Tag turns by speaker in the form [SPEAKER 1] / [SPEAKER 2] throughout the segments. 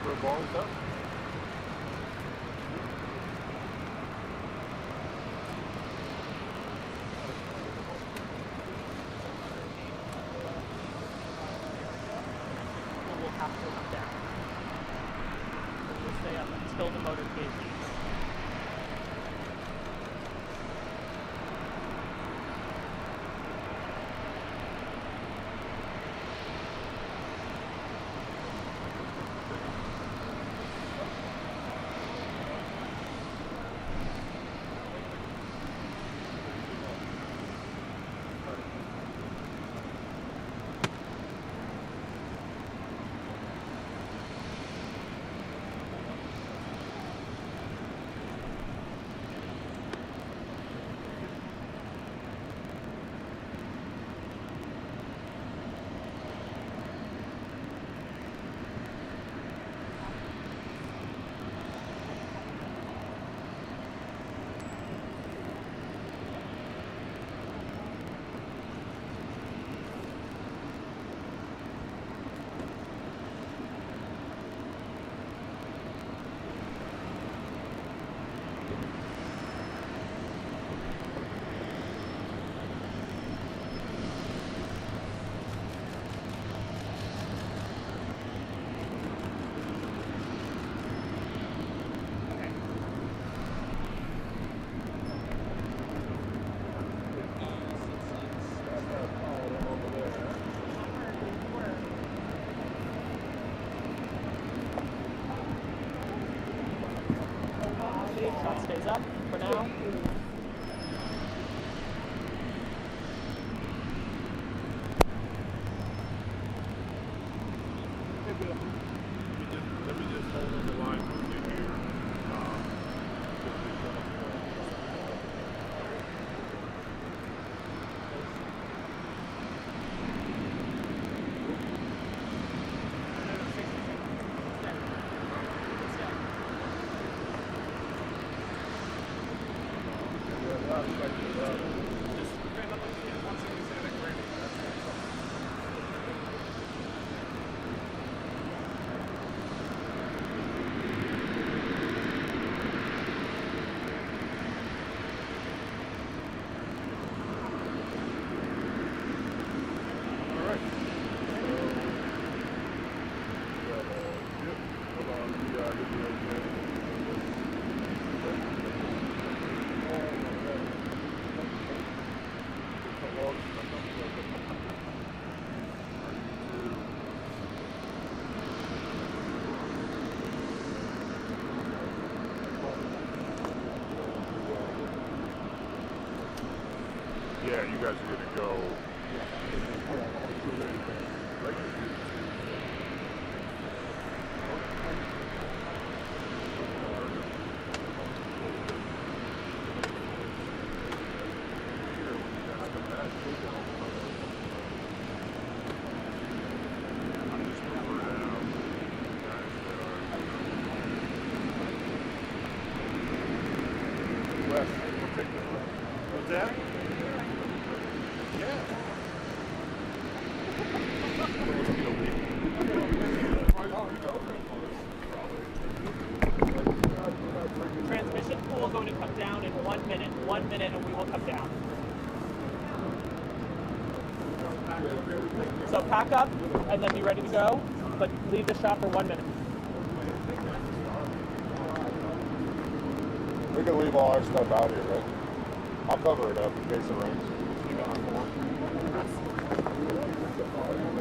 [SPEAKER 1] for a bar and stuff?
[SPEAKER 2] We'll have to come down. We'll stay up until the motorcade leaves. Shot stays up for now.
[SPEAKER 1] Let me just hold on the line with you here. Yeah, you guys are gonna go. What's that?
[SPEAKER 2] Transmission pool going to come down in 1 minute. 1 minute and we will come down. So pack up and then be ready to go, but leave the shop for 1 minute.
[SPEAKER 1] We can leave all our stuff out here, right? I'll cover it up in case it rains.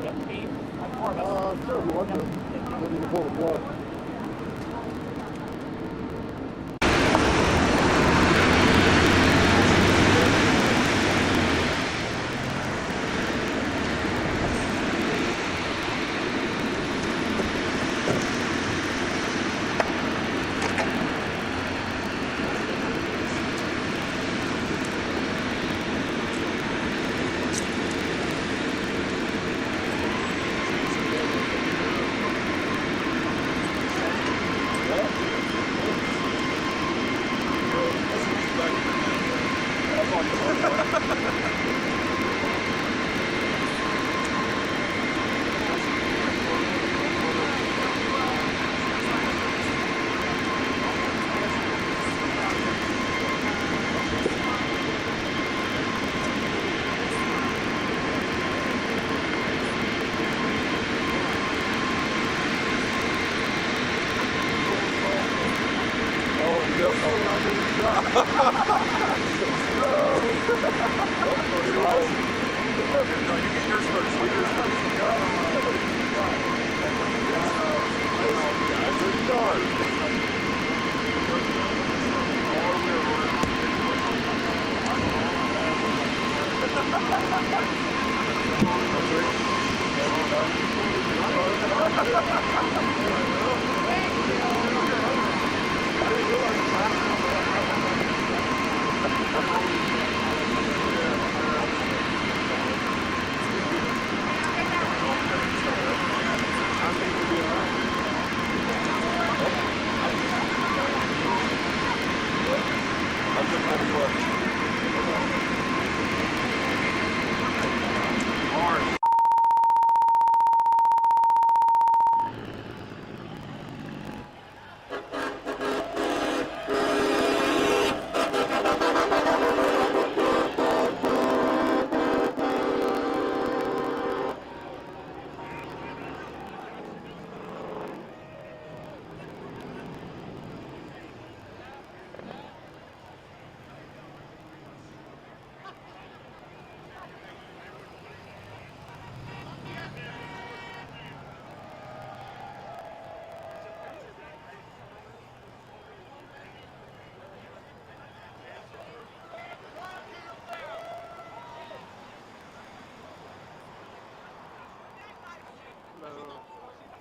[SPEAKER 2] Yep, me. I'm more of us.
[SPEAKER 1] Sure, if you want to. Then you can pull the plug.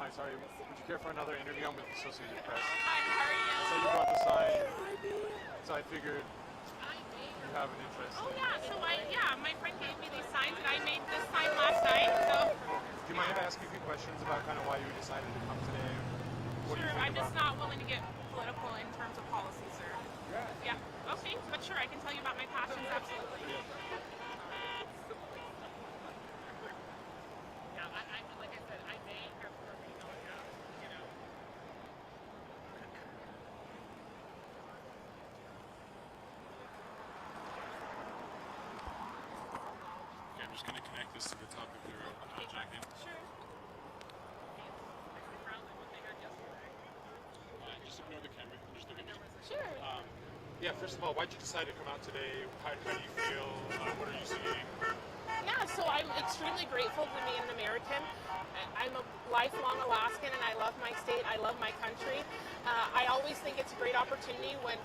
[SPEAKER 1] Hi, sorry. Would you care for another interview? I'm with the Associated Press.
[SPEAKER 2] Hi, how are you?
[SPEAKER 1] So you brought the sign, so I figured you have an interest.
[SPEAKER 2] Oh yeah, so my friend gave me these signs, and I made this sign last night. So
[SPEAKER 1] Do you mind if I ask you a few questions about kind of why you decided to come today? What do you
[SPEAKER 2] sure,
[SPEAKER 1] think
[SPEAKER 2] I'm just
[SPEAKER 1] about?
[SPEAKER 2] not willing to get political in terms of policy, sir. Yeah. Okay, but sure, I can tell you about my passions. Absolutely. Yeah, I like I said, I may have you know.
[SPEAKER 1] Okay, I'm just going to connect this to the top of your jacket.
[SPEAKER 2] Sure.
[SPEAKER 1] Just ignore the camera. Just look at me.
[SPEAKER 2] Sure.
[SPEAKER 1] Yeah, first of all, why'd you decide to come out today? How do you feel? What are you seeing?
[SPEAKER 2] Yeah, so I'm extremely grateful to be an American. I'm a lifelong Alaskan, and I love my state. I love my country. I always think it's a great opportunity when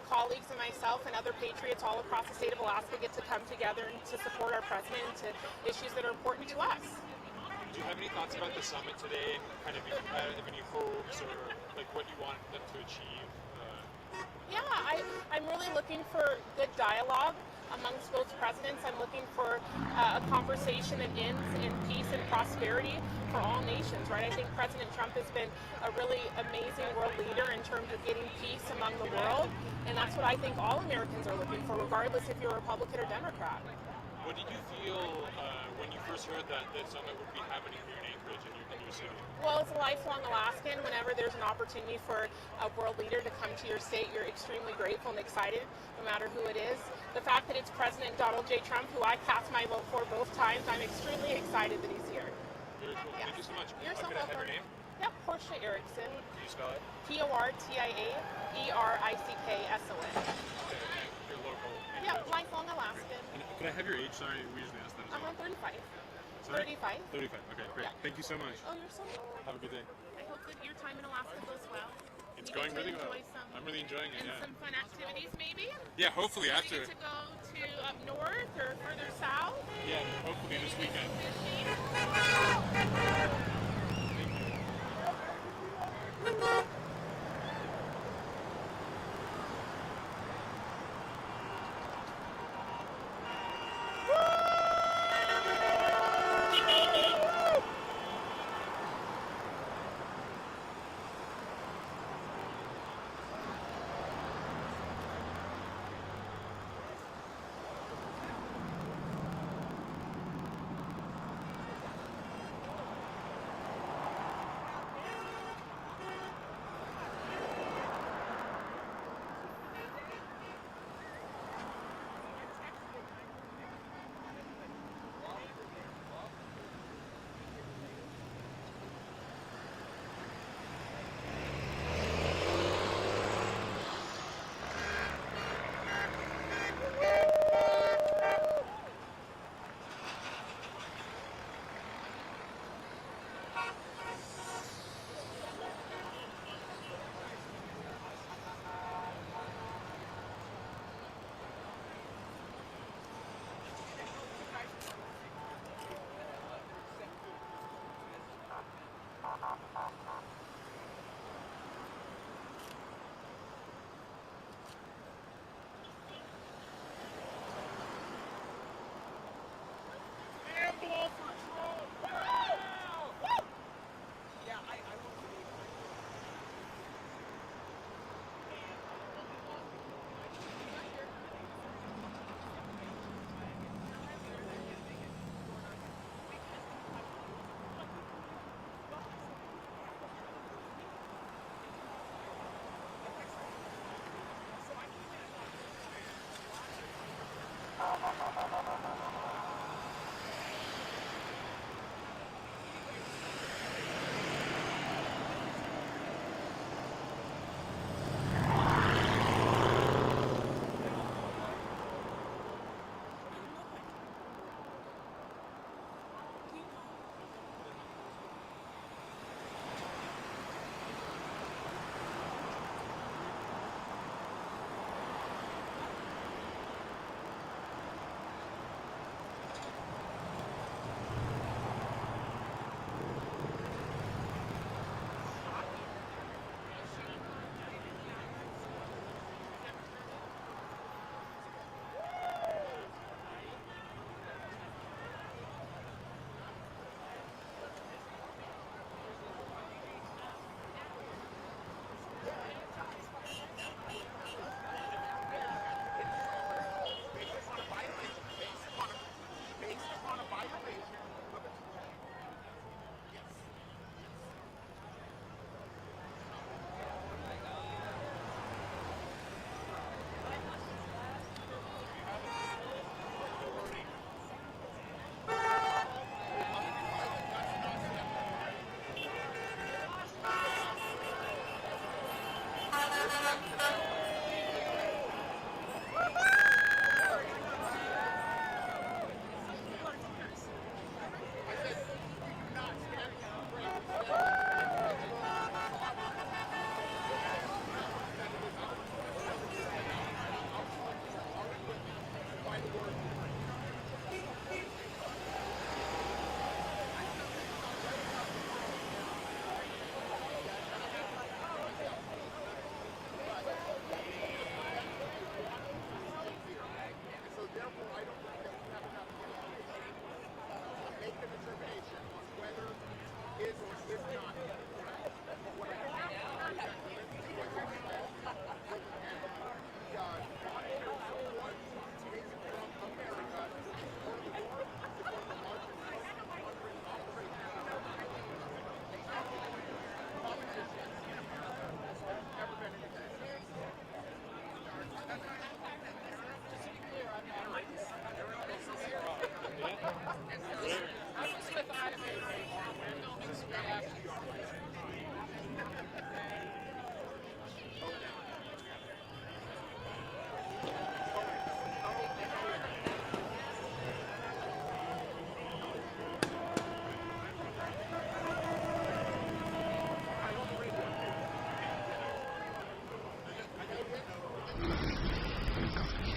[SPEAKER 2] colleagues and myself and other patriots all across the state of Alaska get to come together and to support our president to issues that are important to us.
[SPEAKER 1] Do you have any thoughts about the summit today? Kind of any hopes or like what you want them to achieve?
[SPEAKER 2] Yeah, I'm really looking for good dialogue amongst both presidents. I'm looking for a conversation that ends in peace and prosperity for all nations, right? I think President Trump has been a really amazing world leader in terms of getting peace among the world, and that's what I think all Americans are looking for, regardless if you're a Republican or Democrat.
[SPEAKER 1] What did you feel when you first heard that the summit would be happening here in Anchorage in your city?
[SPEAKER 2] Well, as a lifelong Alaskan, whenever there's an opportunity for a world leader to come to your state, you're extremely grateful and excited, no matter who it is. The fact that it's President Donald J. Trump, who I cast my vote for both times, I'm extremely excited that he's here.
[SPEAKER 1] Very cool.
[SPEAKER 2] Yes.
[SPEAKER 1] Thank you so much.
[SPEAKER 2] You're so
[SPEAKER 1] Could I have your
[SPEAKER 2] welcome.
[SPEAKER 1] name?
[SPEAKER 2] Yep, Portia Erickson.
[SPEAKER 1] Can you spell it?
[SPEAKER 2] PortiaEricson.
[SPEAKER 1] Okay, you're local.
[SPEAKER 2] Yep, lifelong Alaskan.
[SPEAKER 1] And could I have your age? Sorry, we usually ask that as well.
[SPEAKER 2] I'm 35.
[SPEAKER 1] Sorry?
[SPEAKER 2] 35.
[SPEAKER 1] 35. Okay, great.
[SPEAKER 2] Yeah.
[SPEAKER 1] Thank you so much.
[SPEAKER 2] Oh, you're so welcome.
[SPEAKER 1] Have a good day.
[SPEAKER 2] I hope that your time in Alaska goes well.
[SPEAKER 1] It's
[SPEAKER 2] You
[SPEAKER 1] going
[SPEAKER 2] get to
[SPEAKER 1] really well.
[SPEAKER 2] enjoy some-
[SPEAKER 1] I'm really enjoying it,
[SPEAKER 2] and
[SPEAKER 1] yeah.
[SPEAKER 2] some fun activities, maybe.
[SPEAKER 1] Yeah, hopefully
[SPEAKER 2] You
[SPEAKER 1] after.
[SPEAKER 2] get to go to up north or further south.
[SPEAKER 1] Yeah, hopefully this weekend.
[SPEAKER 2] Fishing.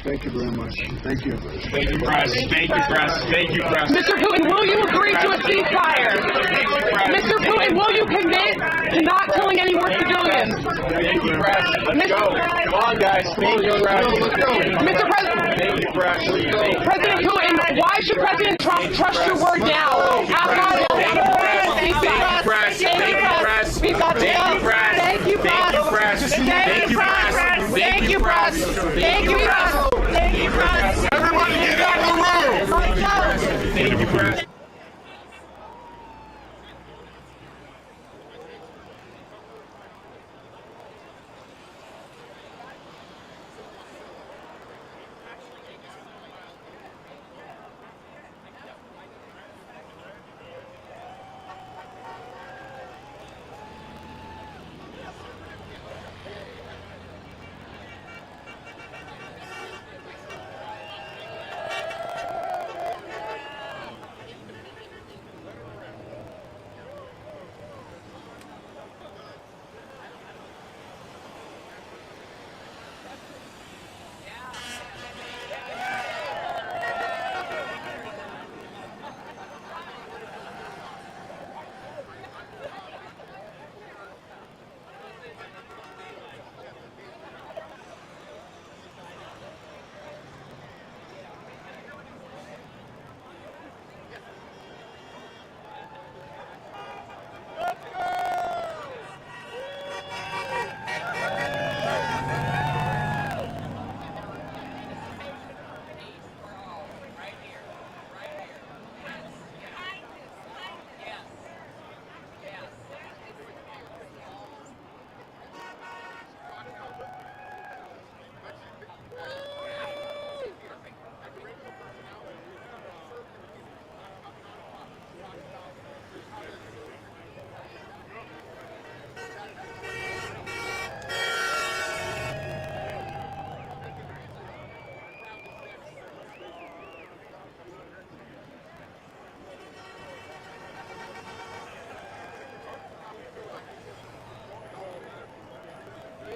[SPEAKER 3] Thank you very much. Thank you.
[SPEAKER 4] Thank you, press. Thank you, press. Thank you, press.
[SPEAKER 5] Mr. Putin, will you agree to a ceasefire? Mr. Putin, will you commit to not killing any more civilians?
[SPEAKER 4] Thank you, press. Let's go. Come on, guys. Thank you, press.
[SPEAKER 5] Mr. President,
[SPEAKER 4] Thank you, press.
[SPEAKER 5] President Putin, why should President Trump trust your word now? After
[SPEAKER 4] Thank you, press. Thank you, press.
[SPEAKER 5] We've got to go.
[SPEAKER 4] Thank you, press.
[SPEAKER 5] Thank you, press.
[SPEAKER 4] Thank you, press.
[SPEAKER 5] Thank you, press. Thank you, press.
[SPEAKER 4] Everybody get out of the room. Thank you, press.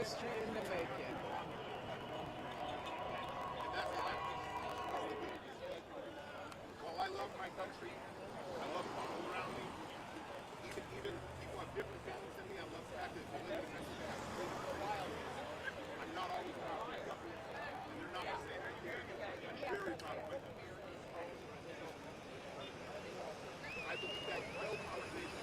[SPEAKER 6] History in the making.
[SPEAKER 3] Well, I love my country. I love people around me. Even people have different opinions than me. I love the fact that they live in this country. I'm not always proud of my country, and they're not the same. I'm very proud of my country. I believe that built our nation.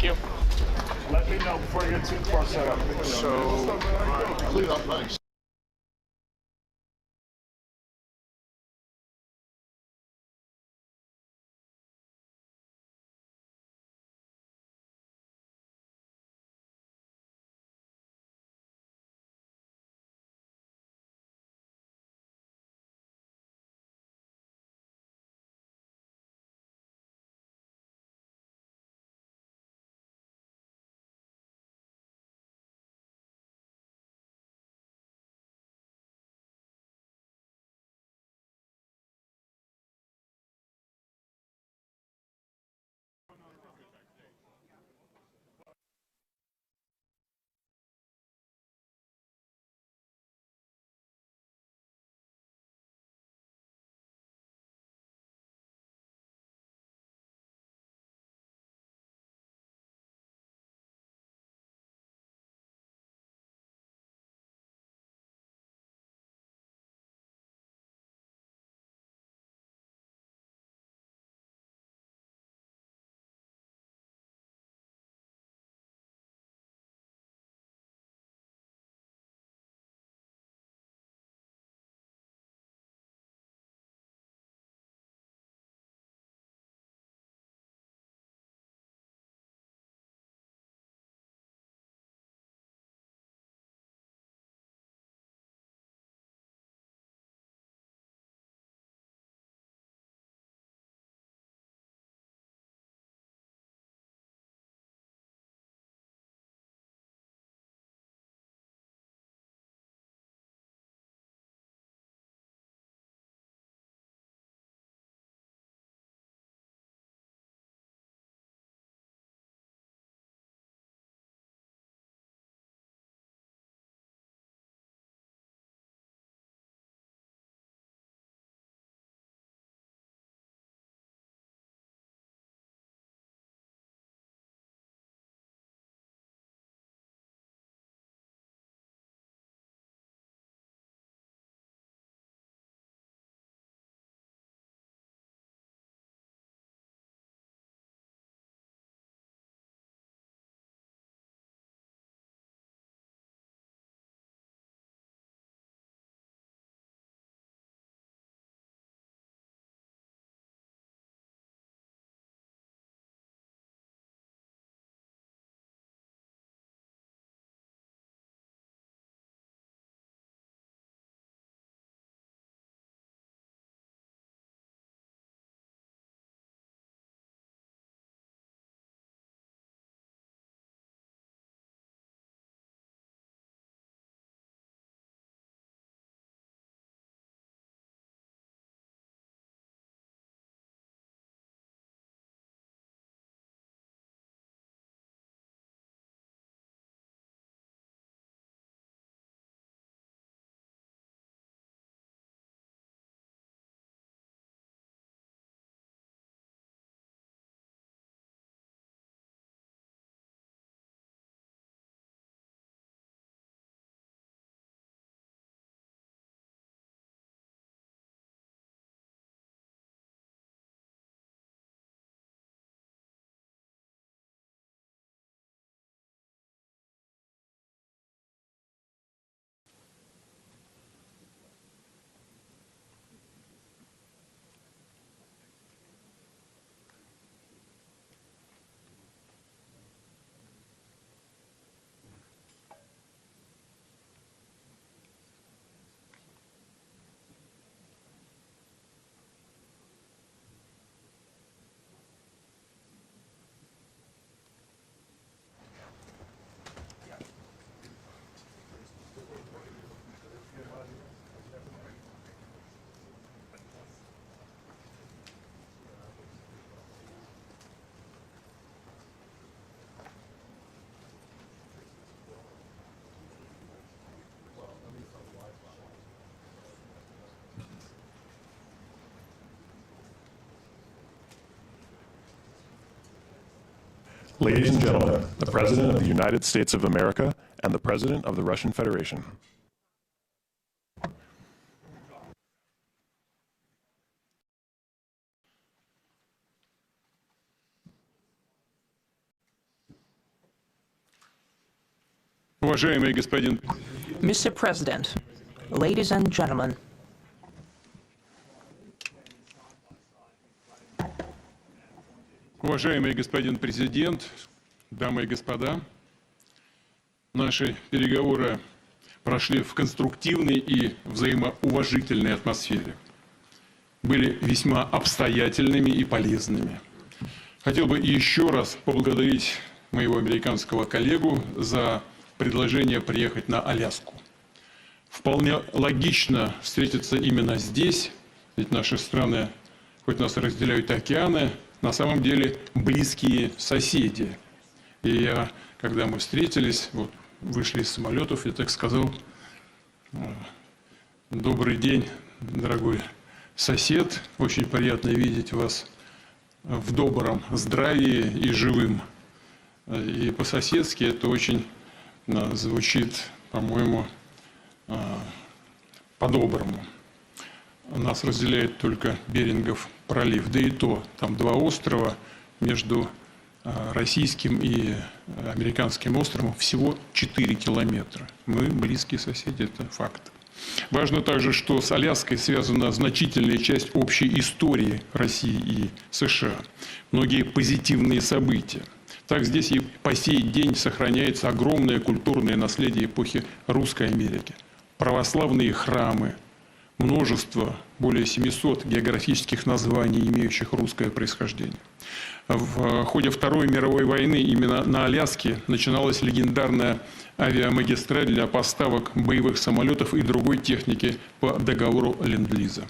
[SPEAKER 4] Thank you.
[SPEAKER 6] Let me know before you get too close.
[SPEAKER 3] So, clean up nice.
[SPEAKER 6] Ladies and gentlemen, the President of the United States of America and the President of the Russian Federation.
[SPEAKER 7] Уважаемый господин
[SPEAKER 8] Mr. President, ladies and gentlemen,
[SPEAKER 7] Уважаемый господин президент, дамы и господа, наши переговоры прошли в конструктивной и взаимоуважительной атмосфере, были весьма обстоятельными и полезными. Хотел бы еще раз поблагодарить моего американского коллегу за предложение приехать на Аляску. Вполне логично встретиться именно здесь, ведь наши страны, хоть нас разделяют океаны, на самом деле близкие соседи. И я, когда мы встретились, вот, вышли из самолетов, я так сказал: добрый день, дорогой сосед, очень приятно видеть вас в добром здравии и живым. И по-соседски это очень звучит, по-моему, по-доброму. Нас разделяет только Берингов пролив, да и то, там два острова, между российским и американским островом всего 4 километра. Мы близкие соседи, это факт. Важно также, что с Аляской связана значительная часть общей истории России и США. Многие позитивные события. Так здесь и по сей день сохраняется огромное культурное наследие эпохи Русской Америки. Православные храмы, множество, более 700 географических названий, имеющих русское происхождение. В ходе Второй мировой войны именно на Аляске начиналась легендарная авиамагистраль для поставок боевых самолетов и другой техники по договору Ленд-Лиза.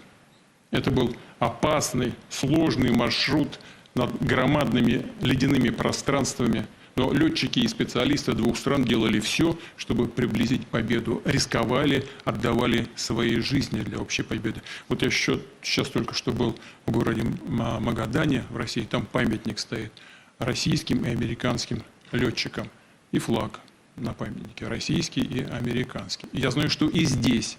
[SPEAKER 7] Это был опасный, сложный маршрут над громадными ледяными пространствами, но летчики и специалисты двух стран делали все, чтобы приблизить победу, рисковали, отдавали свои жизни для общей победы. Вот я сейчас только что был в городе Магадане в России, там памятник стоит российским и американским летчикам, и флаг на памятнике российский и американский. И я знаю, что и здесь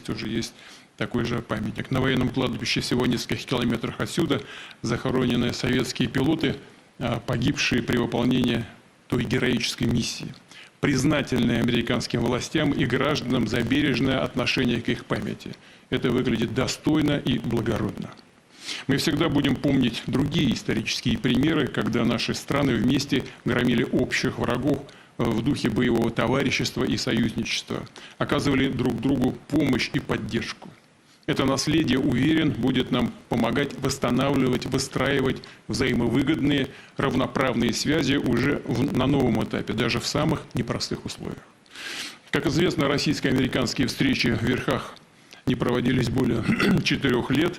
[SPEAKER 7] тоже есть такой же памятник. На военном кладбище всего в нескольких километрах отсюда захоронены советские пилоты, погибшие при выполнении той героической миссии. Признательные американским властям и гражданам за бережное отношение к их памяти. Это выглядит достойно и благородно. Мы всегда будем помнить другие исторические примеры, когда наши страны вместе громили общих врагов в духе боевого товарищества и союзничества, оказывали друг другу помощь и поддержку. Это наследие, уверен, будет нам помогать восстанавливать, выстраивать взаимовыгодные, равноправные связи уже на новом этапе, даже в самых непростых условиях. Как известно, российско-американские встречи в верхах не проводились более 4 лет.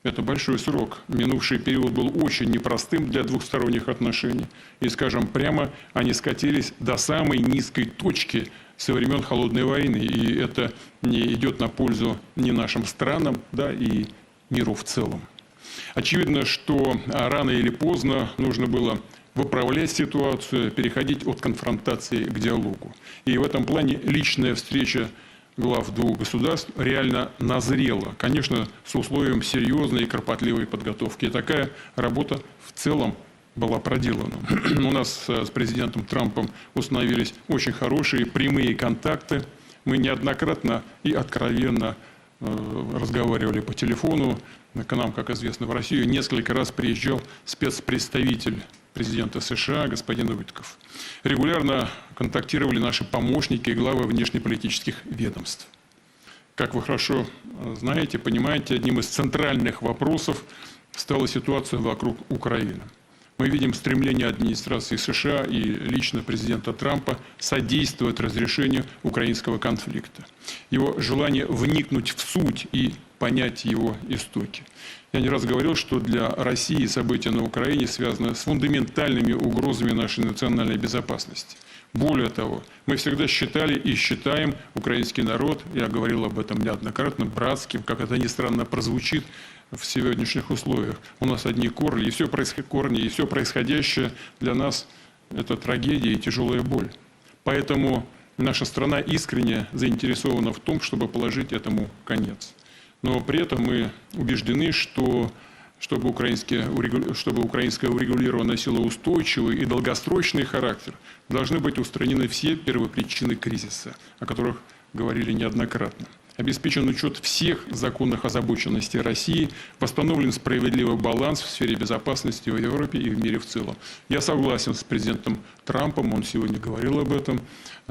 [SPEAKER 7] Это большой срок. Минувший период был очень непростым для двухсторонних отношений. И, скажем прямо, они скатились до самой низкой точки со времен Холодной войны. И это не идет на пользу ни нашим странам, да, и миру в целом. Очевидно, что рано или поздно нужно было выправлять ситуацию, переходить от конфронтации к диалогу. И в этом плане личная встреча глав двух государств реально назрела, конечно, с условием серьезной и кропотливой подготовки. И такая работа в целом была проделана. У нас с президентом Трампом установились очень хорошие прямые контакты. Мы неоднократно и откровенно разговаривали по телефону. К нам, как известно, в Россию несколько раз приезжал спецпредставитель президента США господин Уитков. Регулярно контактировали наши помощники и главы внешнеполитических ведомств. Как вы хорошо знаете, понимаете, одним из центральных вопросов стала ситуация вокруг Украины. Мы видим стремление администрации США и лично президента Трампа содействовать разрешению украинского конфликта. Его желание вникнуть в суть и понять его истоки. Я не раз говорил, что для России события на Украине связаны с фундаментальными угрозами нашей национальной безопасности. Более того, мы всегда считали и считаем украинский народ, я говорил об этом неоднократно, братским, как это ни странно прозвучит в сегодняшних условиях. У нас одни корни, и все происходящее для нас – это трагедия и тяжелая боль. Поэтому наша страна искренне заинтересована в том, чтобы положить этому конец. Но при этом мы убеждены, что чтобы украинская урегулированная сила устойчивый и долгосрочный характер, должны быть устранены все первопричины кризиса, о которых говорили неоднократно. Обеспечен учет всех законных озабоченностей России, восстановлен справедливый баланс в сфере безопасности в Европе и в мире в целом. Я согласен с президентом Трампом, он сегодня говорил об этом,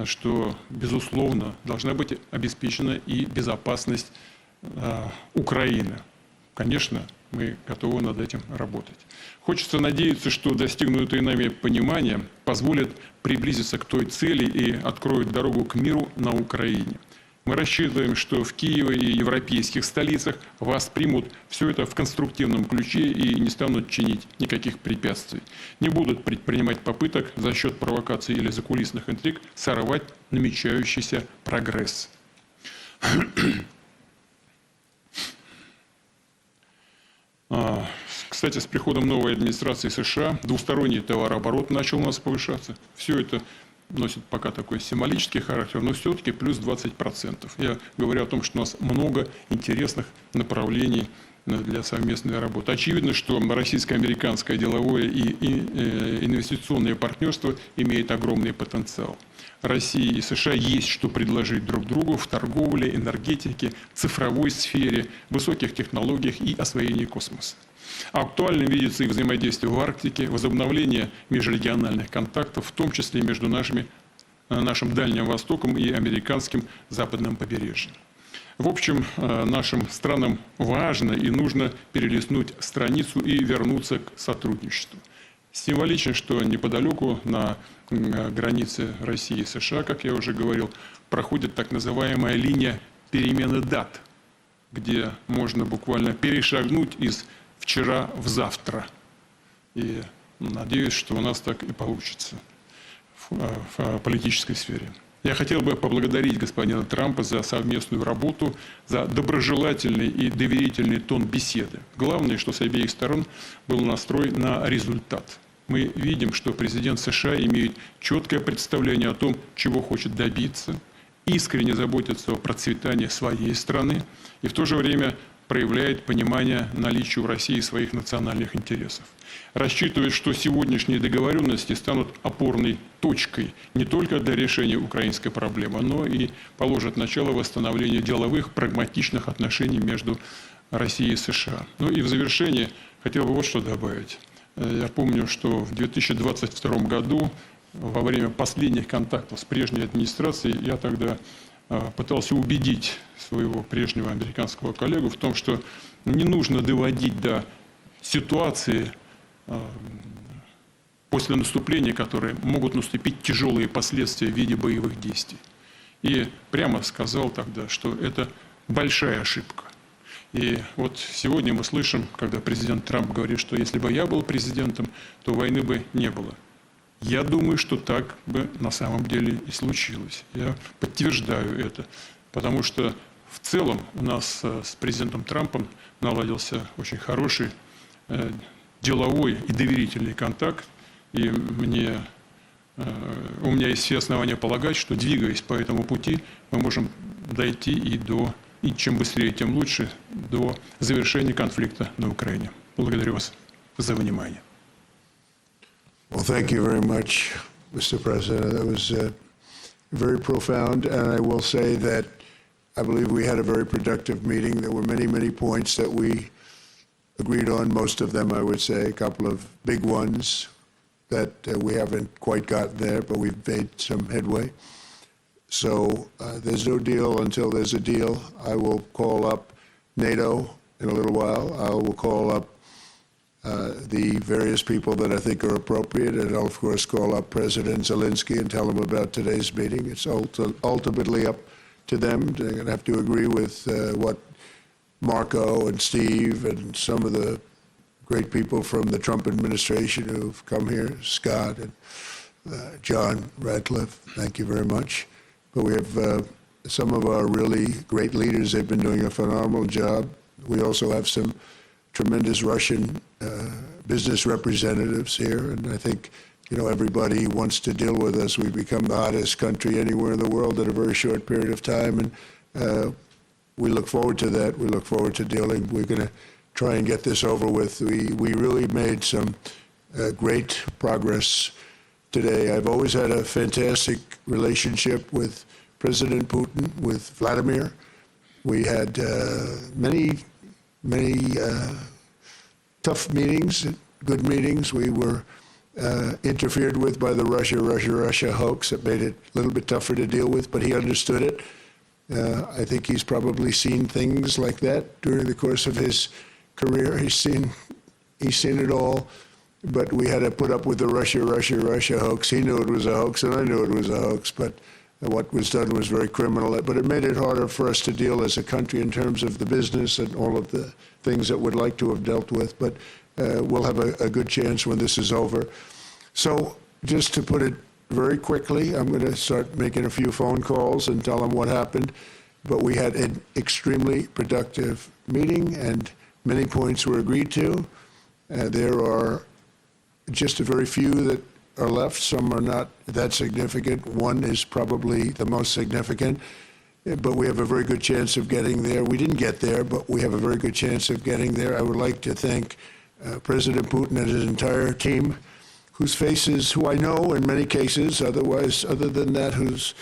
[SPEAKER 7] что, безусловно, должна быть обеспечена и безопасность Украины. Конечно, мы готовы над этим работать. Хочется надеяться, что достигнутое нами понимание позволит приблизиться к той цели и откроет дорогу к миру на Украине. Мы рассчитываем, что в Киеве и европейских столицах воспримут все это в конструктивном ключе и не станут чинить никаких препятствий. Не будут предпринимать попыток за счет провокаций или закулисных интриг сорвать намечающийся прогресс. Кстати, с приходом новой администрации США двусторонний товарооборот начал у нас повышаться. Все это носит пока такой символический характер, но все-таки плюс 20%. Я говорю о том, что у нас много интересных направлений для совместной работы. Очевидно, что российско-американское деловое и инвестиционное партнерство имеет огромный потенциал. России и США есть что предложить друг другу в торговле, энергетике, цифровой сфере, высоких технологиях и освоении космоса. Актуальным видится и взаимодействие в Арктике, возобновление межрегиональных контактов, в том числе между нашим Дальним Востоком и американским западным побережьем. В общем, нашим странам важно и нужно перелистнуть страницу и вернуться к сотрудничеству. Символично, что неподалеку на границе России и США, как я уже говорил, проходит так называемая линия перемены дат, где можно буквально перешагнуть из вчера в завтра. И надеюсь, что у нас так и получится в политической сфере. Я хотел бы поблагодарить господина Трампа за совместную работу, за доброжелательный и доверительный тон беседы. Главное, что с обеих сторон был настрой на результат. Мы видим, что президент США имеет четкое представление о том, чего хочет добиться, искренне заботится о процветании своей страны и в то же время проявляет понимание наличия у России своих национальных интересов. Рассчитывает, что сегодняшние договоренности станут опорной точкой не только для решения украинской проблемы, но и положат начало восстановлению деловых, прагматичных отношений между Россией и США. Ну и в завершение хотел бы вот что добавить. Я помню, что в 2022 году, во время последних контактов с прежней администрацией, я тогда пытался убедить своего прежнего американского коллегу в том, что не нужно доводить до ситуации после наступления, которые могут наступить тяжелые последствия в виде боевых действий. И прямо сказал тогда, что это большая ошибка. И вот сегодня мы слышим, когда президент Трамп говорит, что если бы я был президентом, то войны бы не было. Я думаю, что так бы на самом деле и случилось. Я подтверждаю это, потому что в целом у нас с президентом Трампом наладился очень хороший деловой и доверительный контакт. И у меня есть все основания полагать, что, двигаясь по этому пути, мы можем дойти и чем быстрее, тем лучше, до завершения конфликта на Украине. Благодарю вас за внимание.
[SPEAKER 9] Well, thank you very much, Mr. President. That was very profound, and I will say that I believe we had a very productive meeting. There were many, many points that we agreed on, most of them, I would say, a couple of big ones that we haven't quite gotten there, but we've made some headway. So there's no deal until there's a deal. I will call up NATO in a little while. I will call up the various people that I think are appropriate, and I'll, of course, call up President Zelensky and tell him about today's meeting. It's ultimately up to them. They're going to have to agree with what Marco and Steve and some of the great people from the Trump administration who've come here, Scott and John Radcliffe, thank you very much. But we have some of our really great leaders. They've been doing a phenomenal job. We also have some tremendous Russian business representatives here, and I think, you know, everybody wants to deal with us. We've become the hottest country anywhere in the world in a very short period of time, and we look forward to that. We look forward to dealing. We're going to try and get this over with. We really made some great progress today. I've always had a fantastic relationship with President Putin, with Vladimir. We had many tough meetings, good meetings. We were interfered with by the Russia hoax. It made it a little bit tougher to deal with, but he understood it. I think he's probably seen things like that during the course of his career. He's seen it all, but we had to put up with the Russia hoax. He knew it was a hoax, and I knew it was a hoax, but what was done was very criminal. But it made it harder for us to deal as a country in terms of the business and all of the things that we'd like to have dealt with. But we'll have a good chance when this is over. So just to put it very quickly, I'm going to start making a few phone calls and tell them what happened. But we had an extremely productive meeting, and many points were agreed to. There are just a very few that are left. Some are not that significant. One is probably the most significant, but we have a very good chance of getting there. We didn't get there, but we have a very good chance of getting there. I would like to thank President Putin and his entire team, whose faces, who I know in many cases, other than that, whose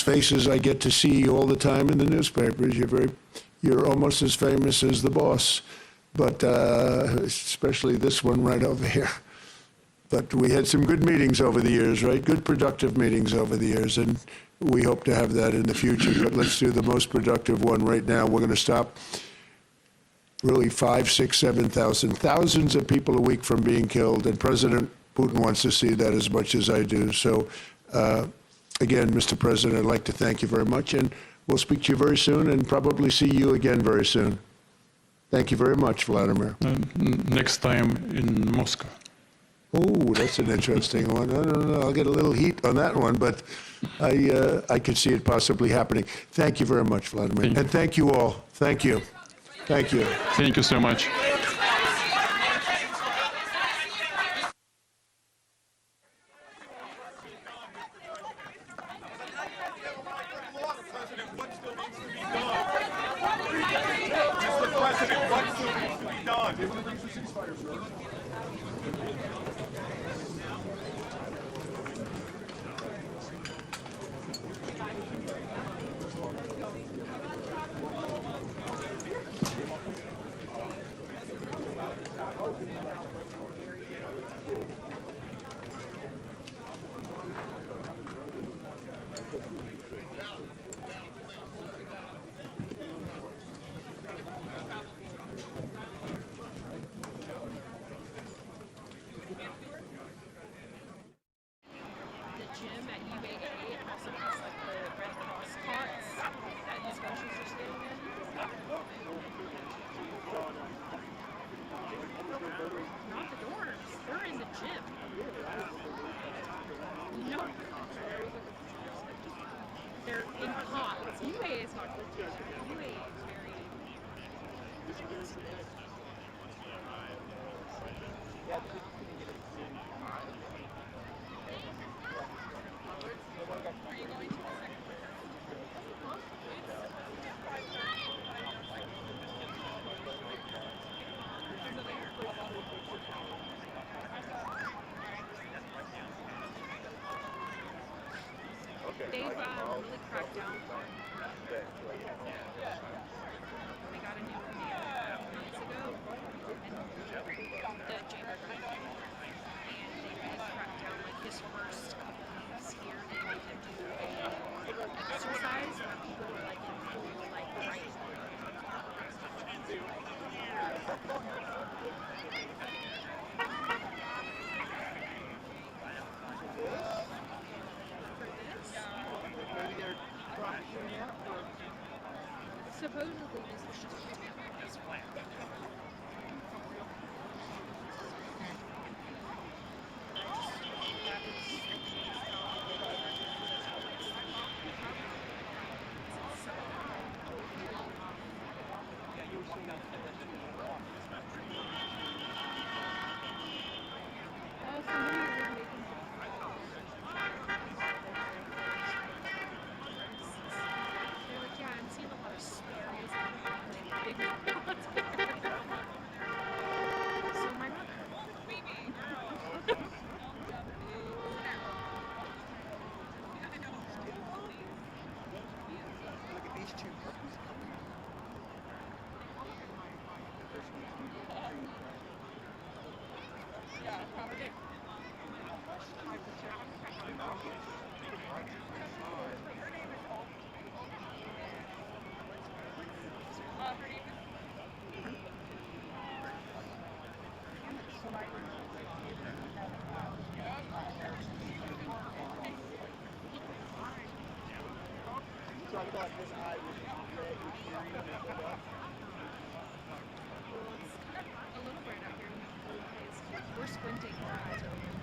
[SPEAKER 9] faces I get to see all the time in the newspapers. You're almost as famous as the boss, but especially this one right over here. But we had some good meetings over the years, right? Good productive meetings over the years, and we hope to have that in the future. But let's do the most productive one right now. We're going to stop really 5, 6, 7,000, thousands of people a week from being killed, and President Putin wants to see that as much as I do. So, again, Mr. President, I'd like to thank you very much, and we'll speak to you very soon and probably see you again very soon. Thank you very much, Vladimir.
[SPEAKER 7] Next time in Moscow.
[SPEAKER 9] Oh, that's an interesting one. I don't know. I'll get a little heat on that one, but I could see it possibly happening. Thank you very much, Vladimir. And thank you all. Thank you. Thank you.
[SPEAKER 7] Thank you so much.
[SPEAKER 10] They've really cracked down. They got a new commander months ago, and the chamber and they really cracked down. Like his first couple weeks here, they made him do an exercise where people were like in full right. Supposedly this was just this plan.
[SPEAKER 11] these two puppies coming out.
[SPEAKER 2] Yeah, probably.
[SPEAKER 11] So I thought this eye was red with green and lit up.
[SPEAKER 10] A little bright out here. We're squinting our eyes open.